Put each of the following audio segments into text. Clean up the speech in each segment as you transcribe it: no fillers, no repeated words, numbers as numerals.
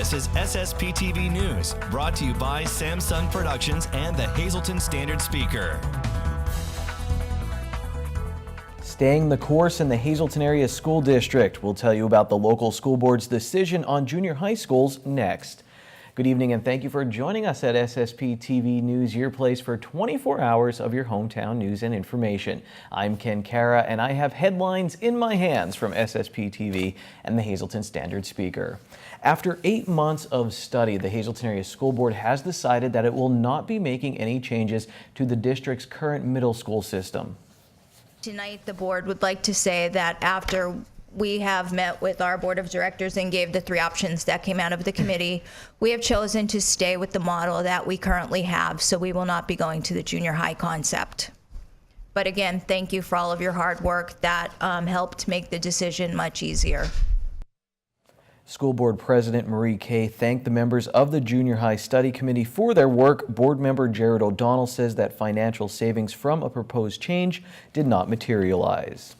This is SSPTV News, brought to you by Samsung Productions and the Hazleton Standard Speaker. Staying the course in the Hazleton Area School District. We'll tell you about the local school board's decision on junior high schools next. Good evening and thank you for joining us at SSPTV News, your place for 24 hours of your hometown news and information. I'm Ken Cara and I have headlines in my hands from SSPTV and the Hazleton Standard Speaker. After 8 months of study, the Hazleton Area School Board has decided that it will not be making any changes to the district's current middle school system. Tonight, the board would like to say that after we have met with our board of directors and gave the 3 options that came out of the committee, we have chosen to stay with the model that we currently have, so we will not be going to the junior high concept. But again, thank you for all of your hard work that helped make the decision much easier. School Board President Marie Kay thanked the members of the Junior High Study Committee for their work. Board member Jared O'Donnell says that financial savings from a proposed change did not materialize.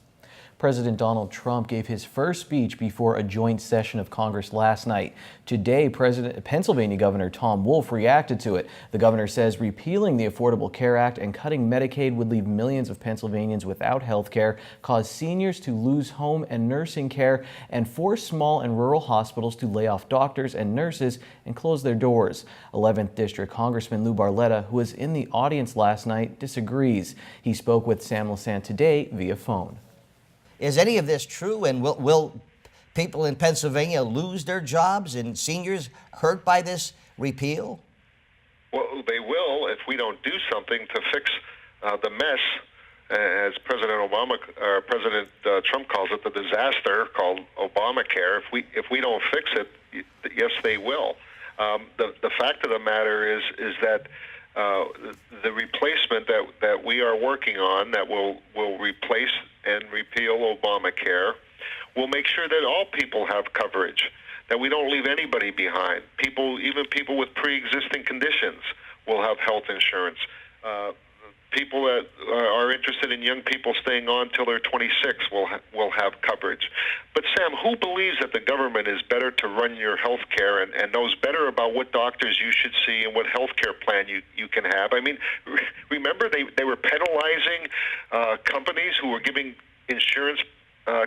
President Donald Trump gave his first speech before a joint session of Congress last night. Today, Pennsylvania Governor Tom Wolf reacted to it. The governor says repealing the Affordable Care Act and cutting Medicaid would leave millions of Pennsylvanians without health care, cause seniors to lose home and nursing care, and force small and rural hospitals to lay off doctors and nurses and close their doors. 11th District Congressman Lou Barletta, who was in the audience last night, disagrees. He spoke with Sam Lassant today via phone. Is any of this true, and will people in Pennsylvania lose their jobs and seniors hurt by this repeal? Well, they will if we don't do something to fix the mess, as President Trump calls it, the disaster called Obamacare. If we don't fix it, yes, they will. The fact of the matter is that the replacement that we are working on that will replace and repeal Obamacare will make sure that all people have coverage, that we don't leave anybody behind. Even people with pre-existing conditions will have health insurance. People that are interested in young people staying on till they're 26 will have coverage. But Sam, who believes that the government is better to run your health care and knows better about what doctors you should see and what health care plan you can have? I mean, remember they were penalizing companies who were giving insurance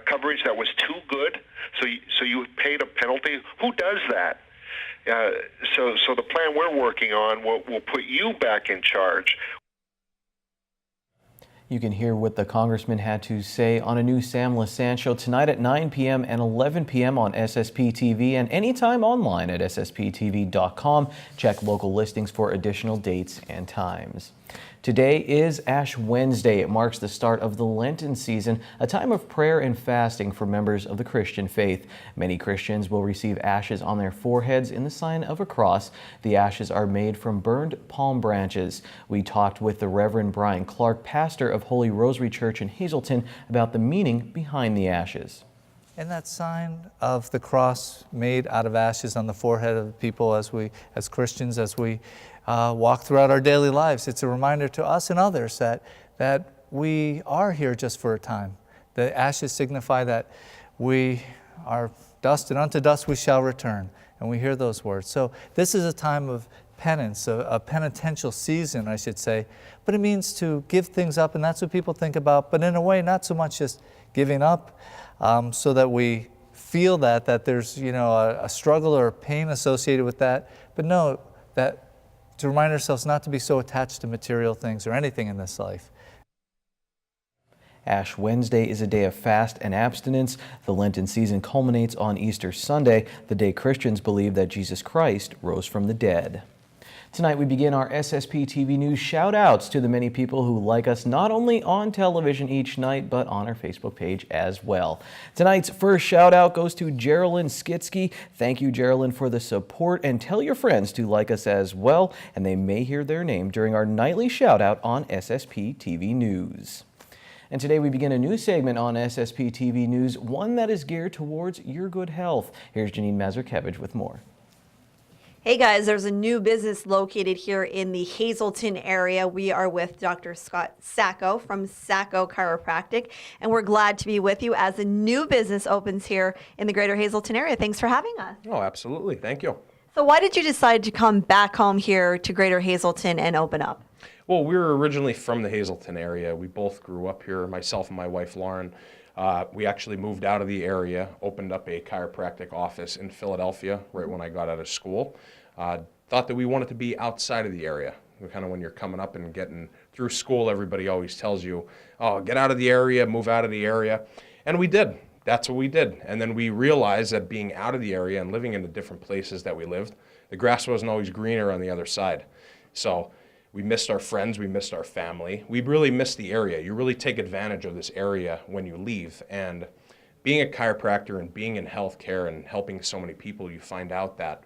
coverage that was too good, so you paid a penalty? Who does that? So the plan we're working on will put you back in charge. You can hear what the congressman had to say on a new Sam Lassant show tonight at 9 p.m. and 11 p.m. on SSPTV and anytime online at ssptv.com. Check local listings for additional dates and times. Today is Ash Wednesday. It marks the start of the Lenten season, a time of prayer and fasting for members of the Christian faith. Many Christians will receive ashes on their foreheads in the sign of a cross. The ashes are made from burned palm branches. We talked with the Reverend Brian Clark, pastor of Holy Rosary Church in Hazleton, about the meaning behind the ashes. And that sign of the cross made out of ashes on the forehead of people as Christians, as we walk throughout our daily lives, it's a reminder to us and others that we are here just for a time. The ashes signify that we are dust, and unto dust we shall return. And we hear those words. So this is a time of penance, a penitential season, I should say. But it means to give things up, and that's what people think about. But in a way, not so much just giving up, so that we feel that there's a struggle or a pain associated with that. But no, that to remind ourselves not to be so attached to material things or anything in this life. Ash Wednesday is a day of fast and abstinence. The Lenten season culminates on Easter Sunday, the day Christians believe that Jesus Christ rose from the dead. Tonight we begin our SSPTV News shout-outs to the many people who like us not only on television each night, but on our Facebook page as well. Tonight's first shout-out goes to Geraldine Skitsky. Thank you, Geraldine, for the support, and tell your friends to like us as well, and they may hear their name during our nightly shout-out on SSPTV News. And today we begin a new segment on SSPTV News, one that is geared towards your good health. Here's Janine Mazurkevich with more. Hey guys, there's a new business located here in the Hazleton area. We are with Dr. Scott Sacco from Sacco Chiropractic, and we're glad to be with you as a new business opens here in the greater Hazleton area. Thanks for having us. Oh, absolutely. Thank you. So why did you decide to come back home here to greater Hazleton and open up? Well, we were originally from the Hazleton area. We both grew up here, myself and my wife, Lauren. We actually moved out of the area, opened up a chiropractic office in Philadelphia right when I got out of school. Thought that we wanted to be outside of the area. Kind of when you're coming up and getting through school, everybody always tells you, oh, get out of the area, move out of the area. And we did. That's what we did. And then we realized that being out of the area and living in the different places that we lived, the grass wasn't always greener on the other side. So we missed our friends, we missed our family. We really missed the area. You really take advantage of this area when you leave. And being a chiropractor and being in healthcare and helping so many people, you find out that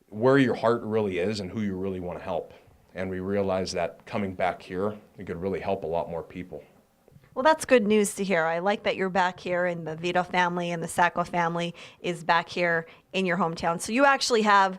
where your heart really is and who you really want to help. And we realized that coming back here, we could really help a lot more people. Well, that's good news to hear. I like that you're back here and the Vito family and the Sacco family is back here in your hometown. So you actually have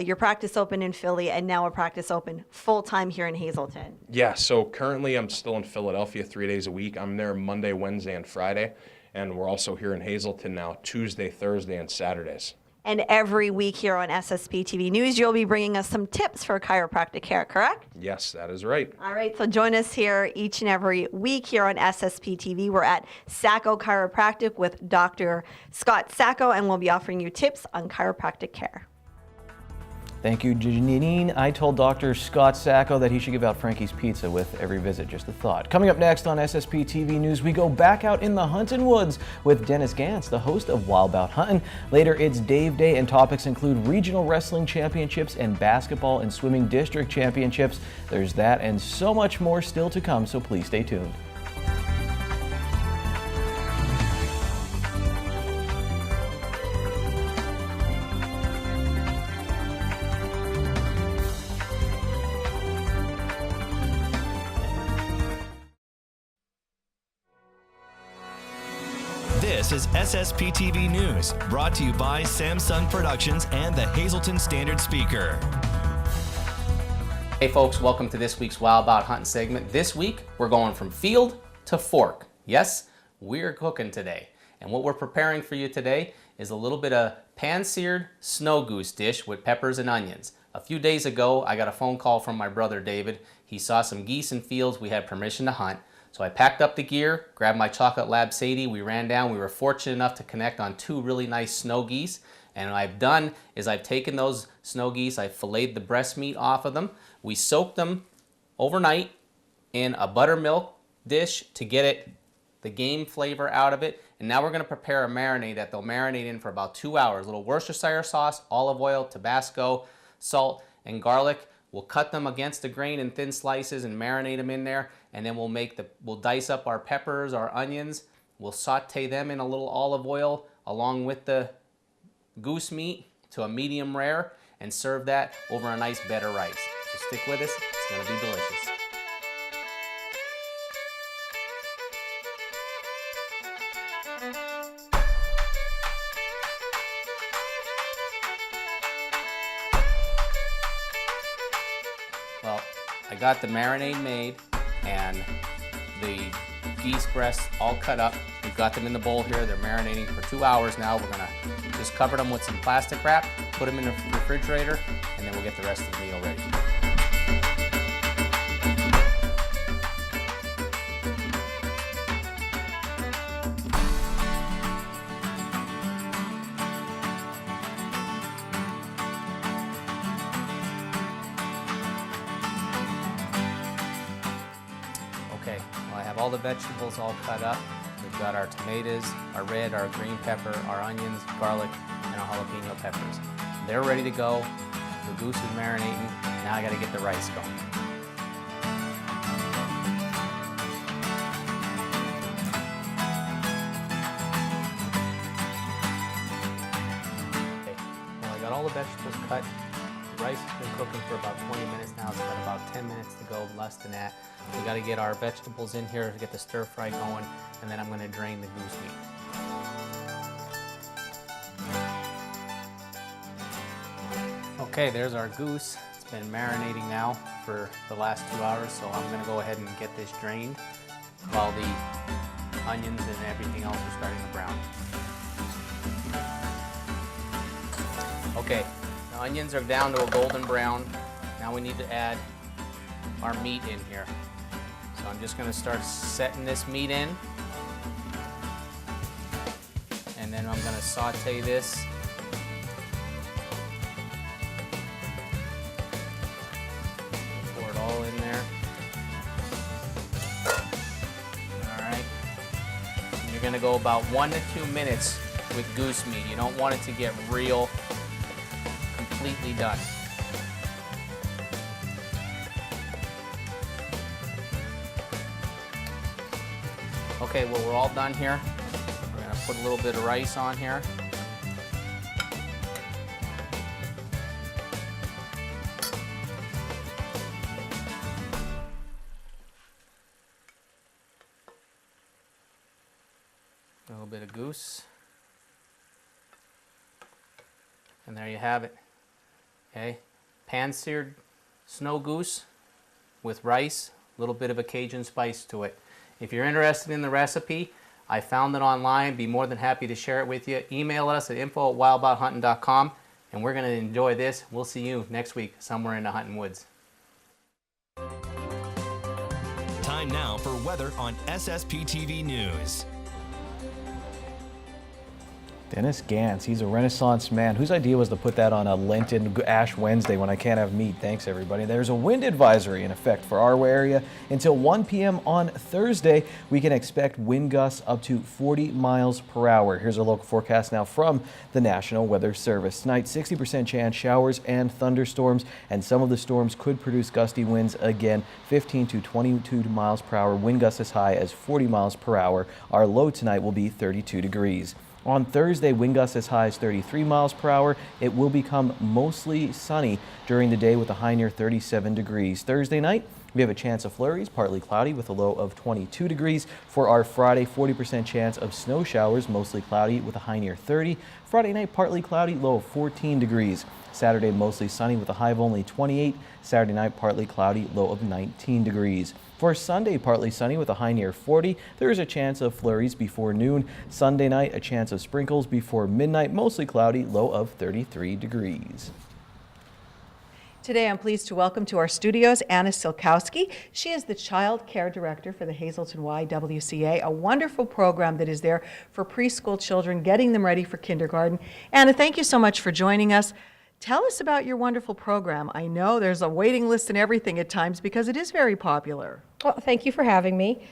your practice open in Philly and now a practice open full-time here in Hazleton. Yeah, so currently I'm still in Philadelphia 3 days a week. I'm there Monday, Wednesday, and Friday. And we're also here in Hazleton now Tuesday, Thursday, and Saturdays. And every week here on SSPTV News, you'll be bringing us some tips for chiropractic care, correct? Yes, that is right. All right, so join us here each and every week here on SSPTV. We're at Sacco Chiropractic with Dr. Scott Sacco, and we'll be offering you tips on chiropractic care. Thank you, Janine. I told Dr. Scott Sacco that he should give out Frankie's Pizza with every visit, just a thought. Coming up next on SSP TV News, we go back out in the huntin' woods with Dennis Gantz, the host of Wild Bout Huntin'. Later, it's Dave Day, and topics include regional wrestling championships and basketball and swimming district championships. There's that and so much more still to come, so please stay tuned. This is SSPTV News, brought to you by Samsung Productions and the Hazleton Standard Speaker. Hey folks, welcome to this week's Wild Bout Hunting segment. This week, we're going from field to fork. Yes, we're cooking today. And what we're preparing for you today is a little bit of pan-seared snow goose dish with peppers and onions. A few days ago, I got a phone call from my brother David. He saw some geese in fields we had permission to hunt. So I packed up the gear, grabbed my Chocolate Lab Sadie, we ran down. We were fortunate enough to connect on 2 really nice snow geese. And what I've done is I've taken those snow geese, I've filleted the breast meat off of them. We soaked them overnight in a buttermilk dish to get the game flavor out of it. And now we're gonna prepare a marinade that they'll marinate in for about 2 hours. A little Worcestershire sauce, olive oil, Tabasco, salt, and garlic. We'll cut them against the grain in thin slices and marinate them in there. And then we'll dice up our peppers, our onions. We'll saute them in a little olive oil along with the goose meat to a medium rare and serve that over a nice bed of rice. So stick with us, it's gonna be delicious. Well, I got the marinade made and the geese breasts all cut up. We've got them in the bowl here. They're marinating for 2 hours now. We're gonna just cover them with some plastic wrap, put them in the refrigerator, and then we'll get the rest of the meal ready. Okay, well, I have all the vegetables all cut up. We've got our tomatoes, our red, our green pepper, our onions, garlic, and our jalapeno peppers. They're ready to go. The goose is marinating. Now I gotta get the rice going. Okay, well, I got all the vegetables cut. The rice has been cooking for about 20 minutes now. It's got about 10 minutes to go, less than that. We got to get our vegetables in here to get the stir fry going, and then I'm going to drain the goose meat. Okay, there's our goose. It's been marinating now for the last 2 hours, so I'm gonna go ahead and get this drained while the onions and everything else are starting to brown. Okay, the onions are down to a golden brown. Now we need to add our meat in here. So I'm just gonna start setting this meat in. And then I'm gonna saute this. Pour it all in there. All right. And you're gonna go about 1 to 2 minutes with goose meat. You don't want it to get real completely done. Okay, well, we're all done here. We're gonna put a little bit of rice on here. A little bit of goose. And there you have it. Okay, pan-seared snow goose with rice, a little bit of a Cajun spice to it. If you're interested in the recipe, I found it online. Be more than happy to share it with you. Email us at info@wildaboutHuntin.com, and we're going to enjoy this. We'll see you next week somewhere in the hunting woods. Time now for weather on SSPTV News. Dennis Gantz, he's a Renaissance man. Whose idea was to put that on a Lenten Ash Wednesday when I can't have meat? Thanks, everybody. There's a wind advisory in effect for our area until 1 p.m. on Thursday. We can expect wind gusts up to 40 miles per hour. Here's a local forecast now from the National Weather Service. Tonight, 60% chance showers and thunderstorms, and some of the storms could produce gusty winds again, 15 to 22 miles per hour. Wind gusts as high as 40 miles per hour. Our low tonight will be 32 degrees. On Thursday, wind gusts as high as 33 miles per hour. It will become mostly sunny during the day with a high near 37 degrees. Thursday night, we have a chance of flurries, partly cloudy with a low of 22 degrees. For our Friday, 40% chance of snow showers, mostly cloudy with a high near 30. Friday night, partly cloudy, low of 14 degrees. Saturday, mostly sunny with a high of only 28. Saturday night, partly cloudy, low of 19 degrees. For Sunday, partly sunny with a high near 40. There is a chance of flurries before noon. Sunday night, a chance of sprinkles before midnight, mostly cloudy, low of 33 degrees. Today, I'm pleased to welcome to our studios Anna Silkowski. She is the Child Care Director for the Hazelton YWCA, a wonderful program that is there for preschool children, getting them ready for kindergarten. Anna, thank you so much for joining us. Tell us about your wonderful program. I know there's a waiting list and everything at times because it is very popular. Well, thank you for having me.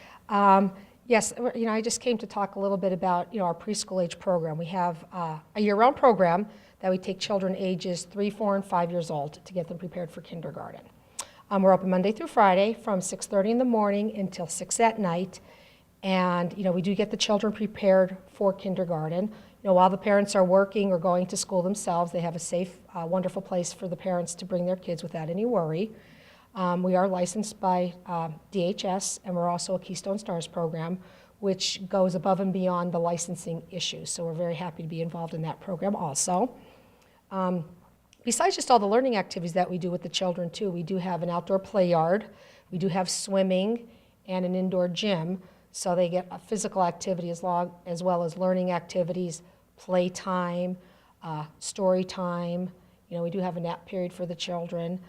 Yes, I just came to talk a little bit about, our preschool age program. We have a year-round program that we take children ages 3, 4, and 5 years old to get them prepared for kindergarten. We're open Monday through Friday from 6:30 in the morning until 6 at night. And, we do get the children prepared for kindergarten. While the parents are working or going to school themselves, they have a safe, wonderful place for the parents to bring their kids without any worry. We are licensed by DHS, and we're also a Keystone Stars program, which goes above and beyond the licensing issues. So we're very happy to be involved in that program also. Besides just all the learning activities that we do with the children too, we do have an outdoor play yard, we do have swimming and an indoor gym, so they get a physical activity as well as learning activities, play time, story time. We do have a nap period for the children.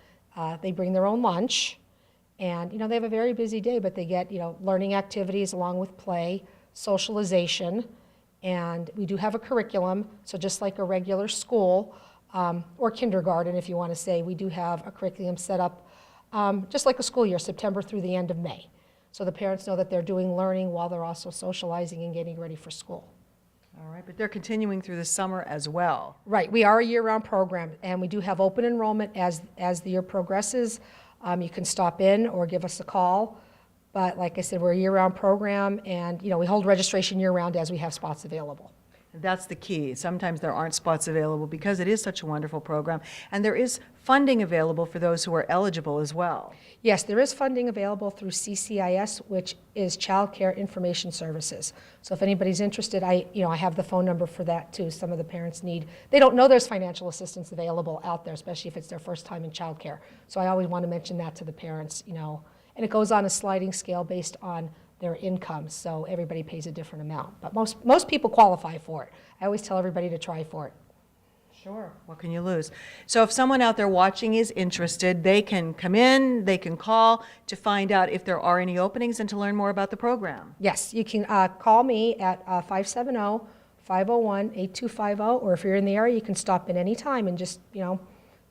They bring their own lunch, and they have a very busy day, but they get learning activities along with play, socialization, and we do have a curriculum. So just like a regular school or kindergarten, if you want to say, we do have a curriculum set up just like a school year, September through the end of May. So the parents know that they're doing learning while they're also socializing and getting ready for school. All right, but they're continuing through the summer as well. Right, we are a year-round program, and we do have open enrollment as the year progresses. You can stop in or give us a call, but like I said, we're a year-round program, and we hold registration year-round as we have spots available. That's the key. Sometimes there aren't spots available because it is such a wonderful program. And there is funding available for those who are eligible as well. Yes, there is funding available through CCIS, which is Child Care Information Services. So if anybody's interested, I have the phone number for that too. Some of the parents they don't know there's financial assistance available out there, especially if it's their first time in child care. So I always want to mention that to the parents, and it goes on a sliding scale based on their income, so everybody pays a different amount. But most people qualify for it. I always tell everybody to try for it. Sure. What can you lose? So if someone out there watching is interested, they can come in, they can call to find out if there are any openings and to learn more about the program. Yes, you can call me at 570-501-8250, or if you're in the area, you can stop in any time and just, you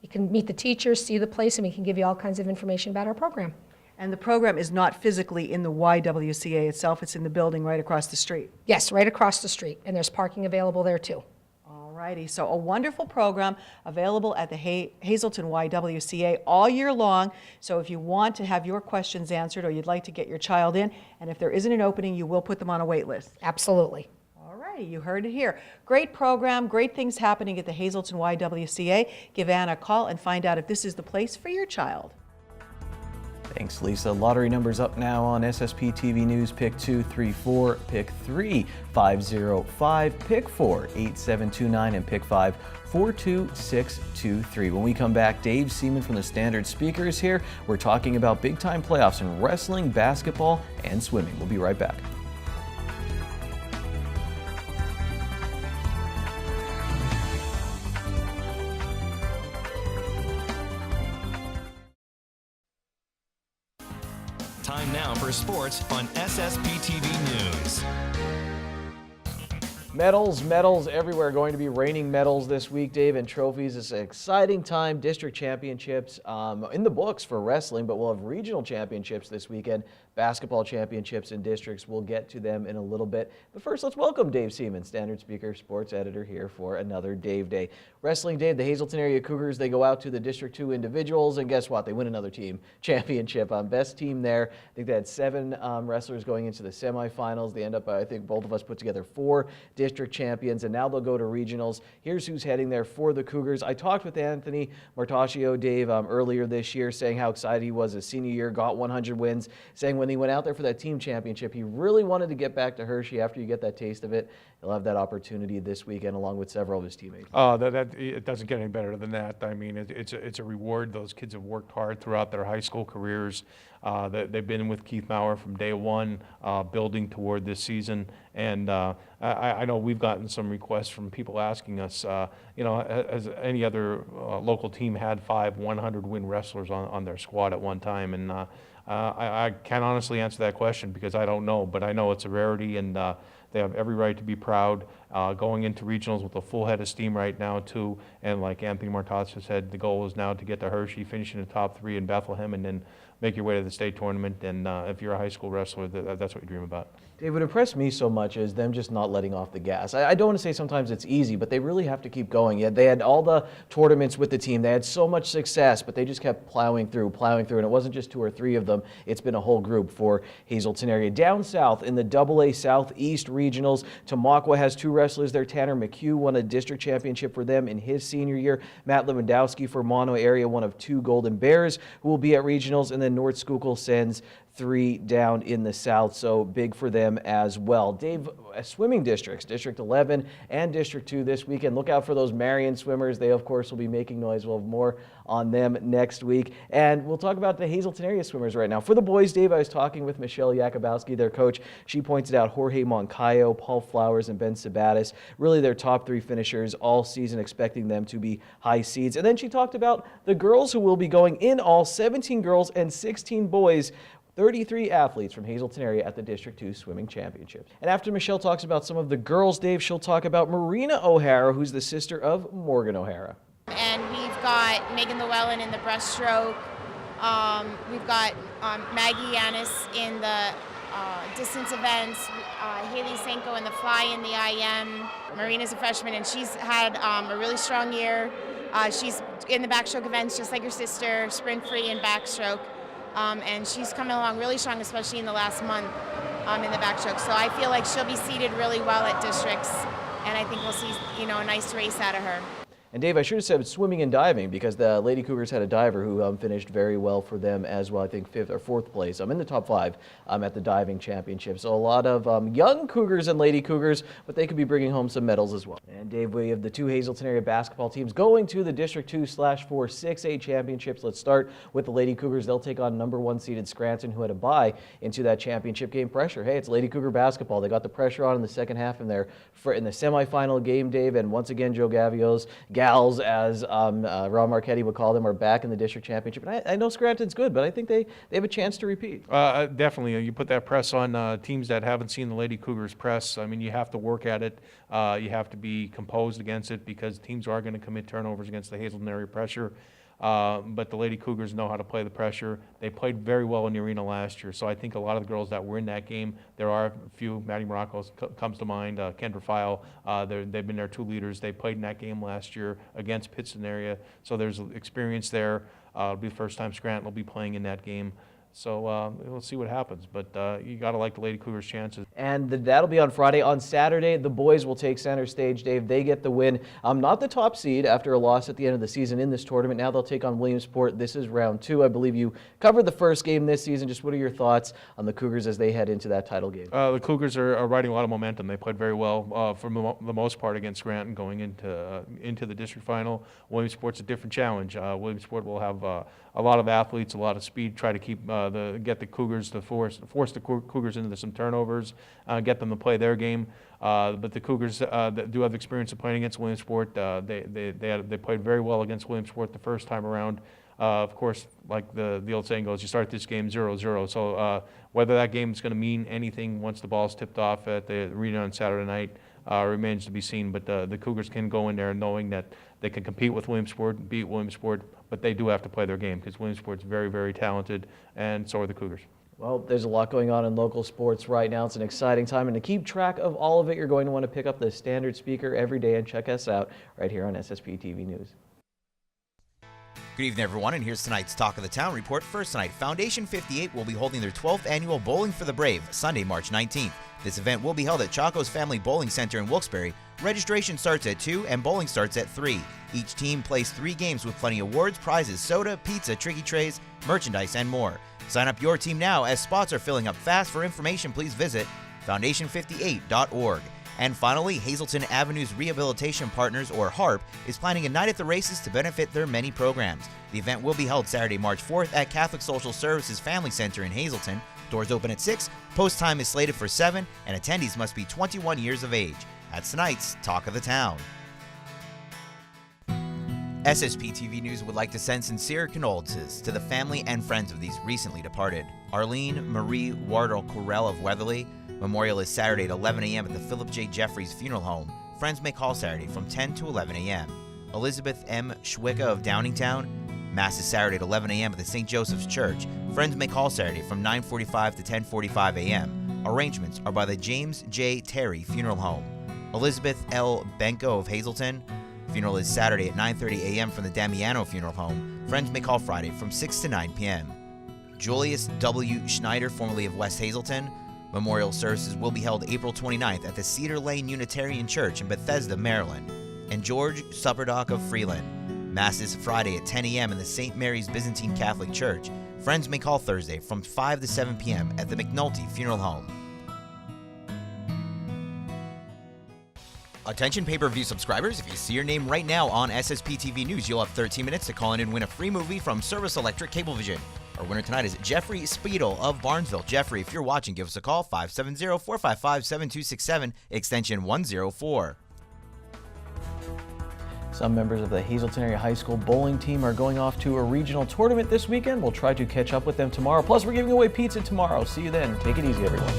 can meet the teachers, see the place, and we can give you all kinds of information about our program. And the program is not physically in the YWCA itself, it's in the building right across the street. Yes, right across the street, and there's parking available there too. Alrighty, so a wonderful program available at the Hazelton YWCA all year long. So if you want to have your questions answered or you'd like to get your child in, and if there isn't an opening, you will put them on a wait list. Absolutely. Alrighty, you heard it here. Great program, great things happening at the Hazelton YWCA. Give Anna a call and find out if this is the place for your child. Thanks, Lisa. Lottery numbers up now on SSPTV News. Pick 2, 3, 4, pick 3, 505, pick 4, 8729, and pick 5, 42623. When we come back, Dave Seaman from the Standard Speaker is here. We're talking about big-time playoffs in wrestling, basketball, and swimming. We'll be right back. Time now for sports on SSPTV News. Medals everywhere. Going to be raining medals this week, Dave, and trophies. It's an exciting time. District championships in the books for wrestling, but we'll have regional championships this weekend. Basketball championships in districts. We'll get to them in a little bit. But first, let's welcome Dave Seaman, Standard Speaker, sports editor, here for another Dave Day. Wrestling, Dave, the Hazelton area Cougars, they go out to the District 2 individuals, and guess what? They win another team championship. Best team there. I think they had 7 wrestlers going into the semifinals. They end up, I think both of us put together 4 district champions, and now they'll go to regionals. Here's who's heading there for the Cougars. I talked with Anthony Martaccio, Dave, earlier this year, saying how excited he was his senior year, got 100 wins, saying when he went out there for that team championship, he really wanted to get back to Hershey after you get that taste of it. He'll have that opportunity this weekend along with several of his teammates. It doesn't get any better than that. I mean, it's a reward. Those kids have worked hard throughout their high school careers. They've been with Keith Maurer from day one, building toward this season. And I know we've gotten some requests from people asking us, has any other local team had 5 100-win wrestlers on their squad at one time? And I can't honestly answer that question because I don't know, but I know it's a rarity, and they have every right to be proud. Going into regionals with a full head of steam right now too, and like Anthony Martaccio said, the goal is now to get to Hershey, finish in the top 3 in Bethlehem, and then make your way to the state tournament. And if you're a high school wrestler, that's what you dream about. Dave, what impressed me so much is them just not letting off the gas. I don't want to say sometimes it's easy, but they really have to keep going. Yeah, they had all the tournaments with the team. They had so much success, but they just kept plowing through, and it wasn't just 2 or 3 of them. It's been a whole group for Hazelton area. Down south in the AA Southeast Regionals, Tamaqua has 2 wrestlers there. Tanner McHugh won a district championship for them in his senior year. Matt Lewandowski for Mono area, one of 2 Golden Bears who will be at regionals, and then North Schuylkill sends 3 down in the south, so big for them as well. Dave, swimming districts, District 11 and District 2 this weekend. Look out for those Marion swimmers. They, of course, will be making noise. We'll have more on them next week. And we'll talk about the Hazelton area swimmers right now. For the boys, Dave, I was talking with Michelle Yakubowski, their coach. She pointed out Jorge Moncayo, Paul Flowers, and Ben Sabatis, really their top 3 finishers all season, expecting them to be high seeds. And then she talked about the girls who will be going in all, 17 girls and 16 boys. 33 athletes from Hazelton area at the District 2 Swimming Championships. And after Michelle talks about some of the girls, Dave, she'll talk about Marina O'Hara, who's the sister of Morgan O'Hara. And we've got Megan Llewellyn in the breaststroke. We've got Maggie Yanis in the distance events, Haley Senko in the fly in the IM. Marina's a freshman, and she's had a really strong year. She's in the backstroke events just like her sister, sprint free and backstroke. And she's coming along really strong, especially in the last month in the backstroke. So I feel like she'll be seated really well at districts and I think we'll see, you know, a nice race out of her. And Dave, I should have said swimming and diving, because the Lady Cougars had a diver who finished very well for them as well. I think 5th or 4th place. I'm in the top 5 at the diving championship. So a lot of young Cougars and Lady Cougars, but they could be bringing home some medals as well. And Dave, we have the 2 Hazleton area basketball teams going to the District 2/4 6A championships. Let's start with the Lady Cougars. They'll take on number 1 seeded Scranton, who had a bye into that championship game. Pressure. Hey, it's Lady Cougar basketball. They got the pressure on in the second half in the semifinal game, Dave. And once again, Joe Gavio's gals, as Ron Marchetti would call them, are back in the district championship. And I know Scranton's good, but I think they have a chance to repeat. Definitely. You put that press on teams that haven't seen the Lady Cougars press. I mean, you have to work at it. You have to be composed against it, because teams are going to commit turnovers against the Hazleton area pressure. But the Lady Cougars know how to play the pressure. They played very well in the arena last year, so I think a lot of the girls that were in that game, there are a few, Maddie Morocco comes to mind, Kendra File, they've been their 2 leaders. They played in that game last year against Pittston area, so there's experience there. It'll be the first time Scranton will be playing in that game. So we'll see what happens, but you got to like the Lady Cougars' chances. And that'll be on Friday. On Saturday, the boys will take center stage, Dave. They get the win. Not the top seed after a loss at the end of the season in this tournament. Now they'll take on Williamsport. This is round 2. I believe you covered the first game this season. Just what are your thoughts on the Cougars as they head into that title game? The Cougars are riding a lot of momentum. They played very well for the most part against Scranton going into the district final. Williamsport's a different challenge. Williamsport will have a lot of athletes, a lot of speed, try to keep get the Cougars to force the Cougars into some turnovers, get them to play their game. But the Cougars that do have experience of playing against Williamsport. They played very well against Williamsport the first time around. Of course, like the old saying goes, you start this game 0-0. So whether that game is going to mean anything once the ball's tipped off at the arena on Saturday night remains to be seen. But the Cougars can go in there knowing that they can compete with Williamsport, beat Williamsport, but they do have to play their game, because Williamsport's very, very talented, and so are the Cougars. Well, there's a lot going on in local sports right now. It's an exciting time, and to keep track of all of it, you're going to want to pick up the Standard Speaker every day and check us out right here on SSPTV News. Good evening, everyone, and here's tonight's Talk of the Town report. First tonight, Foundation 58 will be holding their 12th annual Bowling for the Brave, Sunday, March 19th. This event will be held at Chaco's Family Bowling Center in Wilkes-Barre. Registration starts at 2 and bowling starts at 3. Each team plays 3 games with plenty of awards, prizes, soda, pizza, tricky trays, merchandise, and more. Sign up your team now as spots are filling up fast. For information, please visit foundation58.org. And finally, Hazleton Avenue's Rehabilitation Partners, or HARP, is planning a night at the races to benefit their many programs. The event will be held Saturday, March 4th at Catholic Social Services Family Center in Hazleton. Doors open at 6, post time is slated for 7, and attendees must be 21 years of age. That's tonight's Talk of the Town. SSPTV News would like to send sincere condolences to the family and friends of these recently departed. Arlene Marie Wardle Correll of Weatherly. Memorial is Saturday at 11 a.m. at the Philip J. Jeffries Funeral Home. Friends may call Saturday from 10 to 11 a.m. Elizabeth M. Schwicka of Downingtown. Mass is Saturday at 11 a.m. at the St. Joseph's Church. Friends may call Saturday from 9:45 to 10:45 a.m. Arrangements are by the James J. Terry Funeral Home. Elizabeth L. Benko of Hazleton. Funeral is Saturday at 9:30 a.m. from the Damiano Funeral Home. Friends may call Friday from 6 to 9 p.m. Julius W. Schneider, formerly of West Hazleton. Memorial services will be held April 29th at the Cedar Lane Unitarian Church in Bethesda, Maryland. And George Supperdock of Freeland. Mass is Friday at 10 a.m. in the St. Mary's Byzantine Catholic Church. Friends may call Thursday from 5 to 7 p.m. at the McNulty Funeral Home. Attention pay-per-view subscribers, if you see your name right now on SSPTV News, you'll have 13 minutes to call in and win a free movie from Service Electric Cablevision. Our winner tonight is Jeffrey Speedle of Barnesville. Jeffrey, if you're watching, give us a call, 570-455-7267, extension 104. Some members of the Hazleton Area High School bowling team are going off to a regional tournament this weekend. We'll try to catch up with them tomorrow. Plus, we're giving away pizza tomorrow. See you then. Take it easy, everyone.